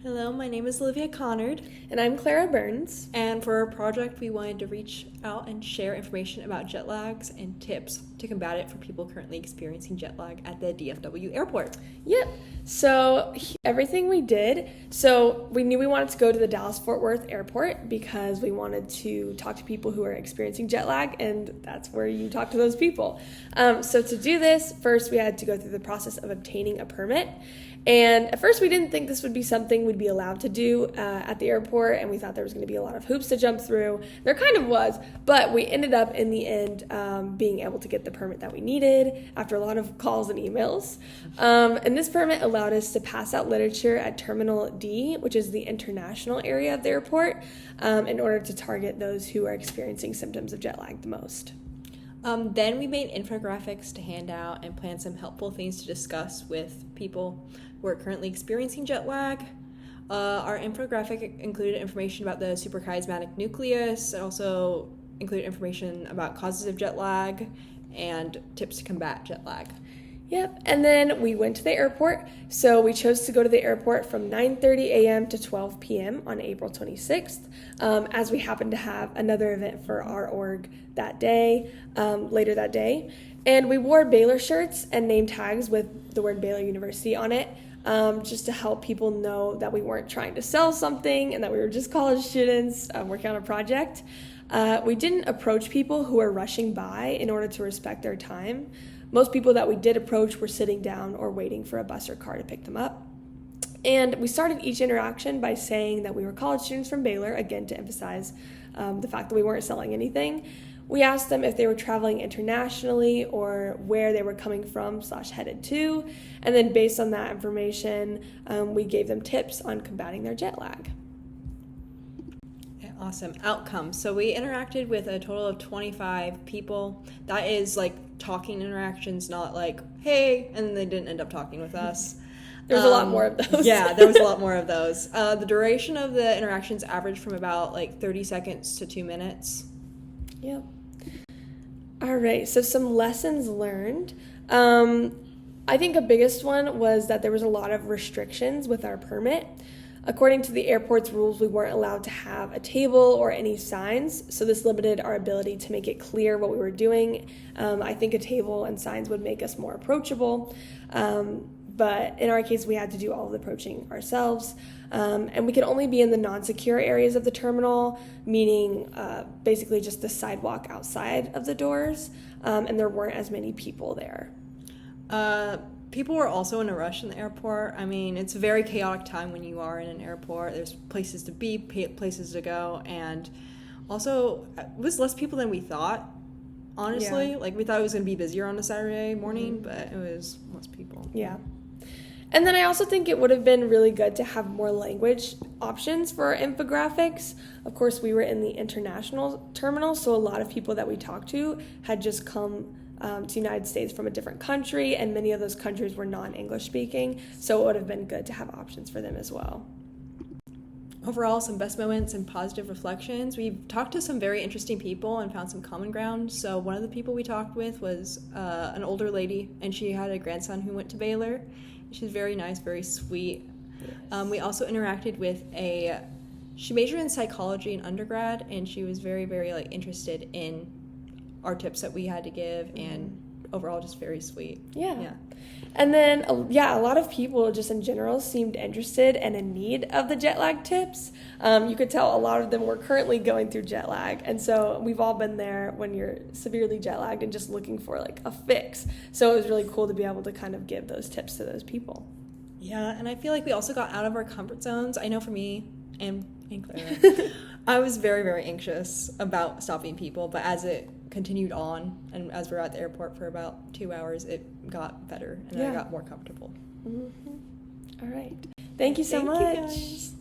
Hello, my name is Olivia Connard. And I'm Clara Burns. And for our project, we wanted to reach out and share information about jet lags and tips to combat it for people currently experiencing jet lag at the DFW airport. Yep. So everything we did, we knew we wanted to go to the Dallas-Fort Worth airport because we wanted to talk to people who are experiencing jet lag, and that's where you talk to those people. So to do this, first we had to go through the process of obtaining a permit. And at first we didn't think this would be something we'd be allowed to do at the airport, and we thought there was going to be a lot of hoops to jump through. There kind of was, but we ended up in the end being able to get the permit that we needed after a lot of calls and emails. And this permit allowed us to pass out literature at Terminal D, which is the international area of the airport, in order to target those who are experiencing symptoms of jet lag the most. Then we made infographics to hand out and planned some helpful things to discuss with people who are currently experiencing jet lag. Our infographic included information about the suprachiasmatic nucleus. It also included information about causes of jet lag and tips to combat jet lag. Yep, and then we went to the airport. So we chose to go to the airport from 9:30 a.m. to 12 p.m. on April 26th, as we happened to have another event for our org that day, later that day. And we wore Baylor shirts and name tags with the word Baylor University on it, just to help people know that we weren't trying to sell something and that we were just college students working on a project. We didn't approach people who were rushing by in order to respect their time. Most people that we did approach were sitting down or waiting for a bus or car to pick them up. And we started each interaction by saying that we were college students from Baylor, again to emphasize the fact that we weren't selling anything. We asked them if they were traveling internationally or where they were coming from / headed to. And then based on that information, we gave them tips on combating their jet lag. Awesome. Outcomes. So we interacted with a total of 25 people. That is like talking interactions, not like, hey, and they didn't end up talking with us. There was a lot more of those. Yeah, there was a lot more of those. The duration of the interactions averaged from about 30 seconds to 2 minutes. Yep. All right, so some lessons learned. I think a biggest one was that there was a lot of restrictions with our permit. According to the airport's rules, we weren't allowed to have a table or any signs, so this limited our ability to make it clear what we were doing. I think a table and signs would make us more approachable, but in our case, we had to do all of the approaching ourselves, and we could only be in the non-secure areas of the terminal, meaning basically just the sidewalk outside of the doors, and there weren't as many people there. People were also in a rush in the airport. I mean, it's a very chaotic time when you are in an airport. There's places to be, places to go, and also it was less people than we thought, honestly. Yeah. We thought it was going to be busier on a Saturday morning, but it was less people. Yeah. And then I also think it would have been really good to have more language options for our infographics. Of course, we were in the international terminal, so a lot of people that we talked to had just come to the United States from a different country, and many of those countries were non-English speaking, so it would have been good to have options for them as well. Overall, some best moments and positive reflections. We talked to some very interesting people and found some common ground. So one of the people we talked with was an older lady, and she had a grandson who went to Baylor. She's very nice, very sweet. Yes. We also interacted with she majored in psychology in undergrad, and she was very, very interested in our tips that we had to give, and overall just very sweet. Yeah. And then, a lot of people just in general seemed interested and in need of the jet lag tips. You could tell a lot of them were currently going through jet lag, and so we've all been there when you're severely jet lagged and just looking for a fix. So it was really cool to be able to kind of give those tips to those people. Yeah, and I feel like we also got out of our comfort zones. I know for me and Clara, I was very, very anxious about stopping people, but as it continued on, and as we were at the airport for about 2 hours, it got better, and I got more comfortable. Mm-hmm. All right. Thank you so much. You guys.